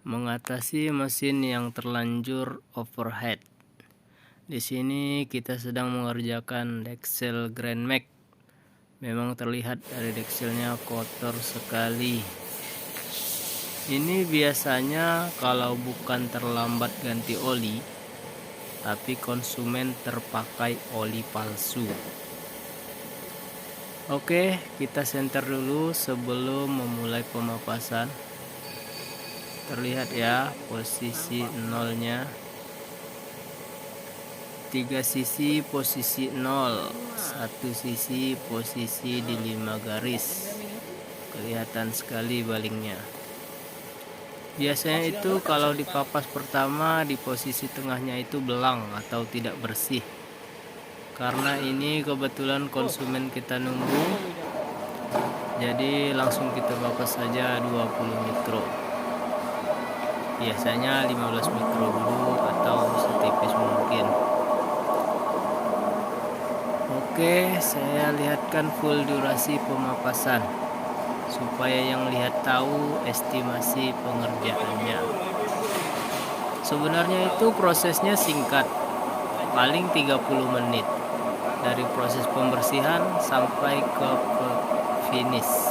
Mengatasi mesin yang terlanjur overheat. Di sini kita sedang mengerjakan deksel Grand Max. Memang terlihat dari dekselnya kotor sekali. Ini biasanya kalau bukan terlambat ganti oli, tapi konsumen terpakai oli palsu. Oke, kita senter dulu sebelum memulai pemapasan. Terlihat ya posisi nolnya, 3 sisi posisi 0, 1 sisi posisi di 5 garis. Kelihatan sekali balingnya. Biasanya itu kalau di papas pertama di posisi tengahnya itu belang atau tidak bersih. Karena ini kebetulan konsumen kita nunggu, jadi langsung kita papas saja 20 mikro. Biasanya 15 mikro dulu atau setipis mungkin. Oke, saya lihatkan full durasi pemapasan supaya yang lihat tahu estimasi pengerjaannya. Sebenarnya itu prosesnya singkat, paling 30 menit dari proses pembersihan sampai ke finish.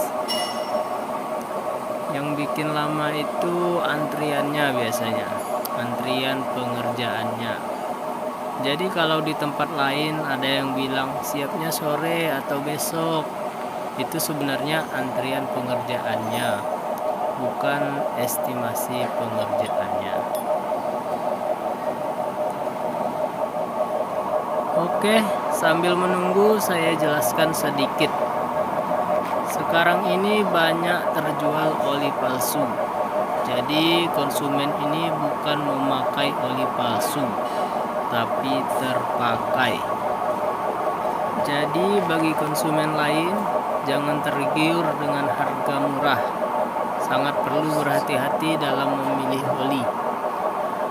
Yang bikin lama itu antriannya biasanya, antrian pengerjaannya. Jadi kalau di tempat lain ada yang bilang siapnya sore atau besok, itu sebenarnya antrian pengerjaannya, bukan estimasi pengerjaannya. Oke, sambil menunggu saya jelaskan sedikit. Sekarang ini banyak terjual oli palsu. Jadi konsumen ini bukan memakai oli palsu, tapi terpakai. Jadi bagi konsumen lain, jangan tergiur dengan harga murah. Sangat perlu berhati-hati dalam memilih oli.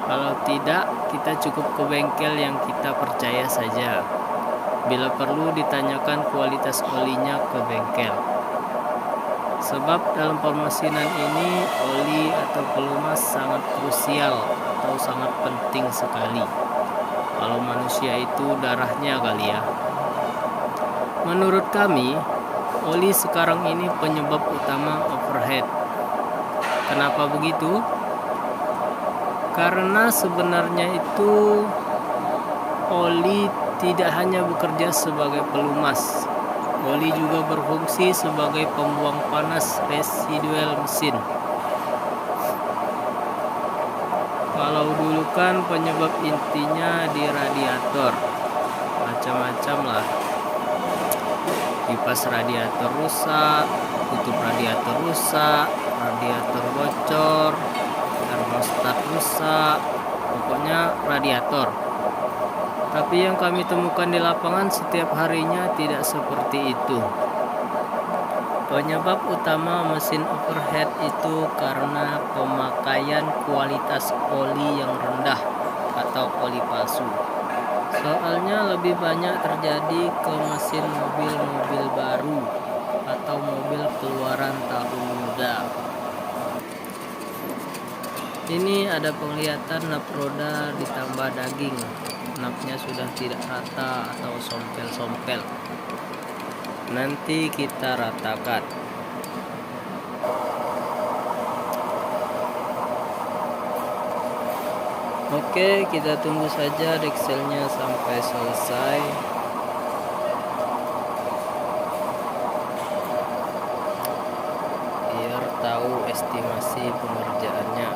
Kalau tidak, kita cukup ke bengkel yang kita percaya saja. Bila perlu ditanyakan kualitas olinya ke bengkel. Sebab dalam pemesinan ini oli atau pelumas sangat krusial atau sangat penting sekali. Kalau manusia itu darahnya kali ya. Menurut kami, oli sekarang ini penyebab utama overheat. Kenapa begitu? Karena sebenarnya itu oli tidak hanya bekerja sebagai pelumas. Oli juga berfungsi sebagai pembuang panas residual mesin. Kalau dulu kan penyebab intinya di radiator, macam-macam lah. Kipas radiator rusak, kutub radiator rusak, radiator bocor, termostat rusak, pokoknya radiator. Tapi yang kami temukan di lapangan setiap harinya tidak seperti itu. Penyebab utama mesin overheat itu karena pemakaian kualitas oli yang rendah atau oli palsu. Soalnya lebih banyak terjadi ke mesin mobil-mobil baru atau mobil keluaran tahun muda. Ini ada penglihatan nap roda ditambah daging. Napnya sudah tidak rata atau sompel-sompel. Nanti kita ratakan. Oke, kita tunggu saja dekselnya sampai selesai. Biar tahu estimasi pengerjaannya.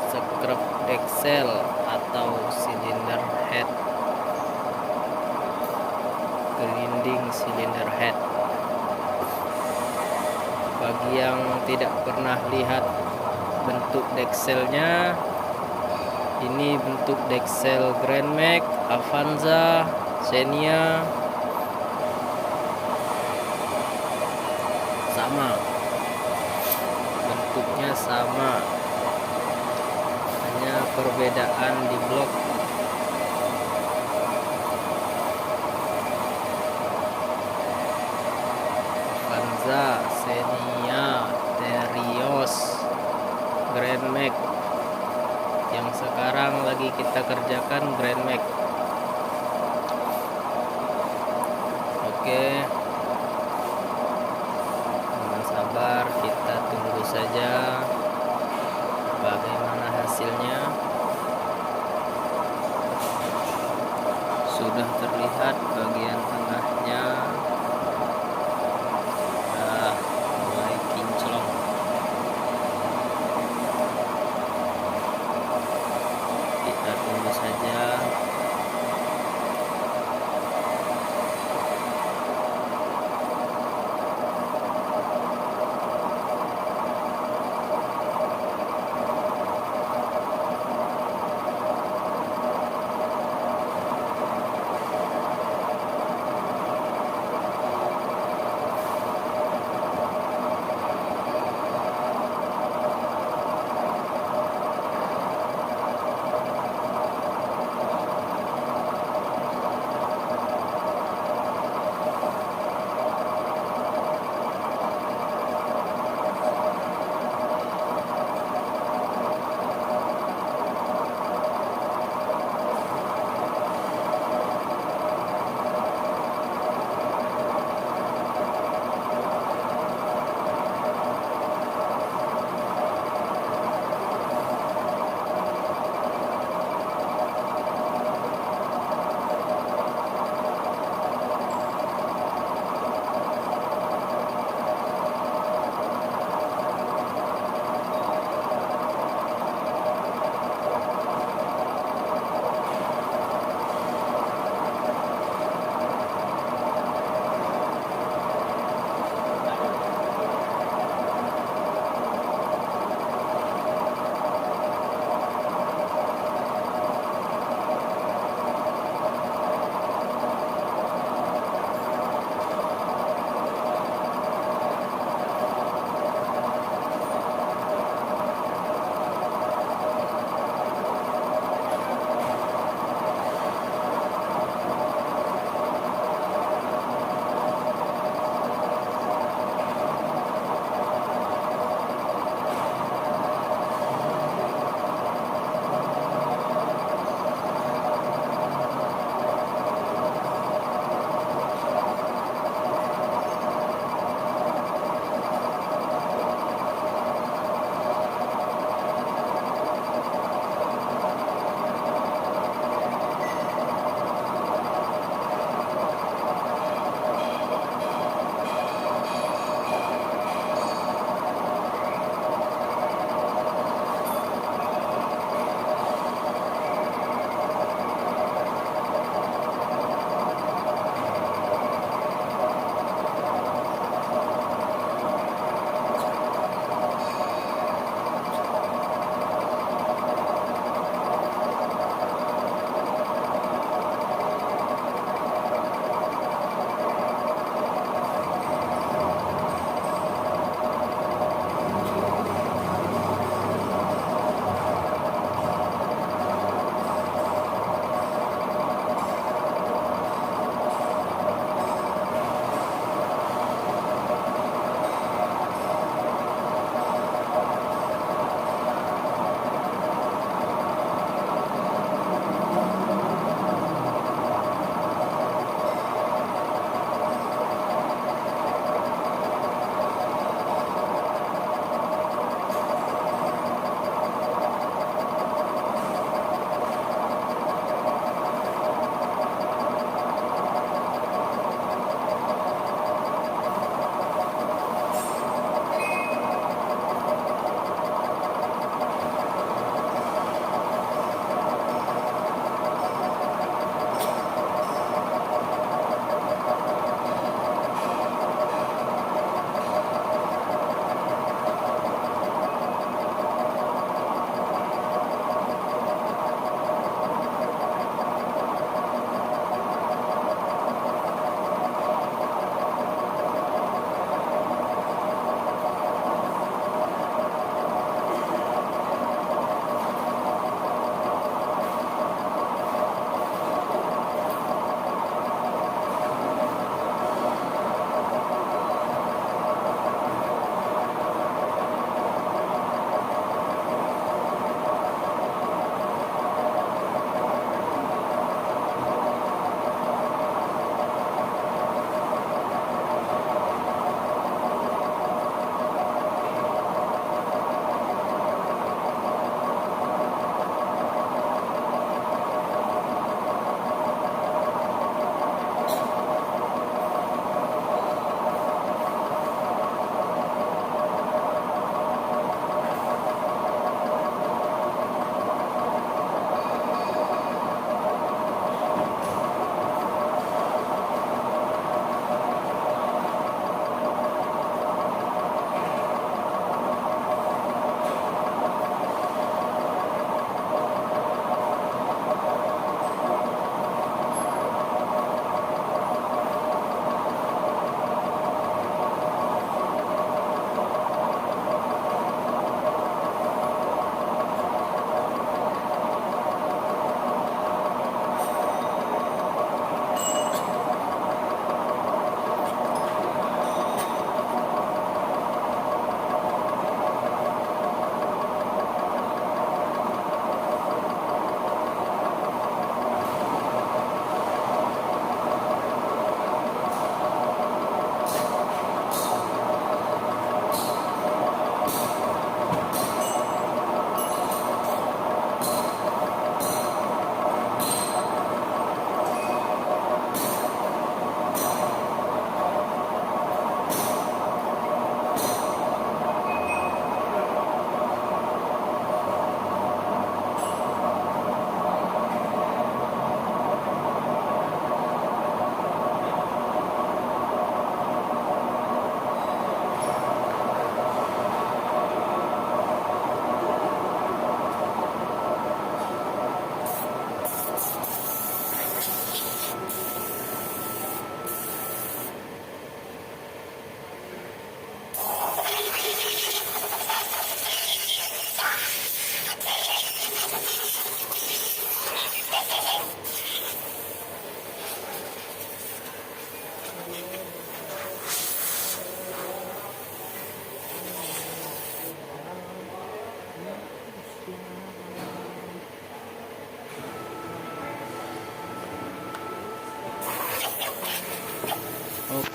Scrub deksel atau silinder head, grinding silinder head. Bagi yang tidak pernah lihat bentuk dekselnya, ini bentuk deksel Grand Max, Avanza, Xenia, sama, bentuknya sama. Perbedaan di blok. Avanza, Xenia, Terios, Grand sekarang lagi kita kerjakan Grand Max. Oke, dengan sabar kita tunggu saja bagaimana hasilnya. Sudah terlihat bagian tengahnya sudah mulai kinclong. Kita tunggu saja.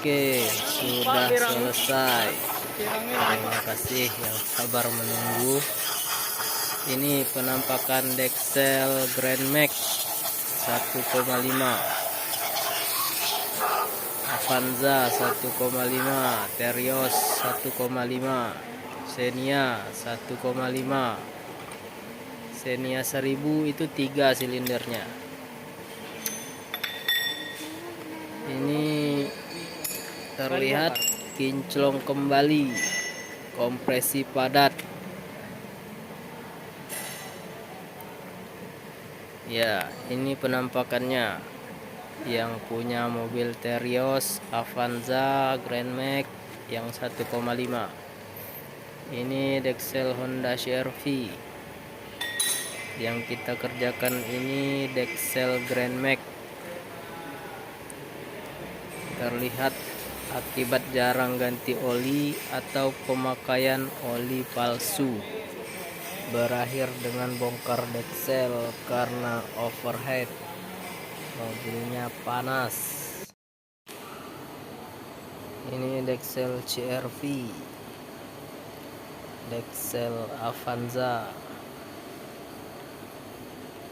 Oke, sudah selesai. Terima kasih yang sabar menunggu. Ini penampakan Dexel Grand Max 1,5, Avanza 1,5, Terios 1,5, Xenia 1,5. Xenia 1000 itu 3 silindernya. Ini terlihat kinclong kembali, kompresi padat. Ya, ini penampakannya. Yang punya mobil Terios Avanza Grand Max yang 1,5. Ini Dexel Honda CR-V. Yang kita kerjakan ini Dexel Grand Max. Terlihat akibat jarang ganti oli atau pemakaian oli palsu. Berakhir dengan bongkar Dexel karena overheat. Mobilnya panas. Ini Dexel CR-V, Dexel Avanza,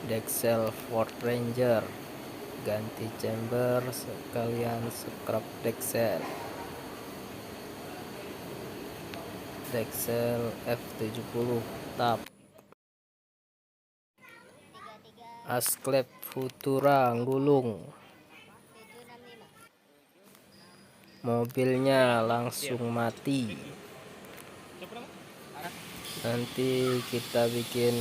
Dexel Ford Ranger. Ganti chamber sekalian scrap Dexel. Dexel F70 tap. Asklep Futura gulung. Mobilnya langsung mati. Nanti kita bikin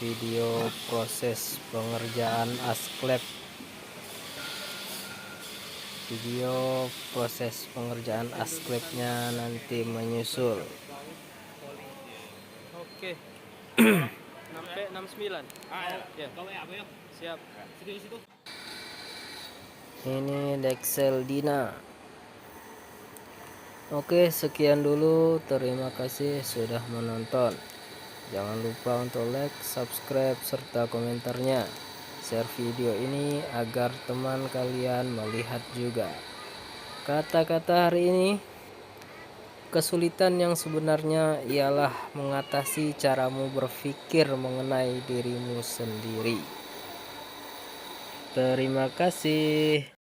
video proses pengerjaan asklep. Video proses pengerjaan asklepnya nanti menyusul. Oke. Sampai 69. Ya. Siap. Ini Dexel Dina. Oke, sekian dulu. Terima kasih sudah menonton. Jangan lupa untuk like, subscribe, serta komentarnya. Share video ini agar teman kalian melihat juga. Kata-kata hari ini, kesulitan yang sebenarnya ialah mengatasi caramu berpikir mengenai dirimu sendiri. Terima kasih.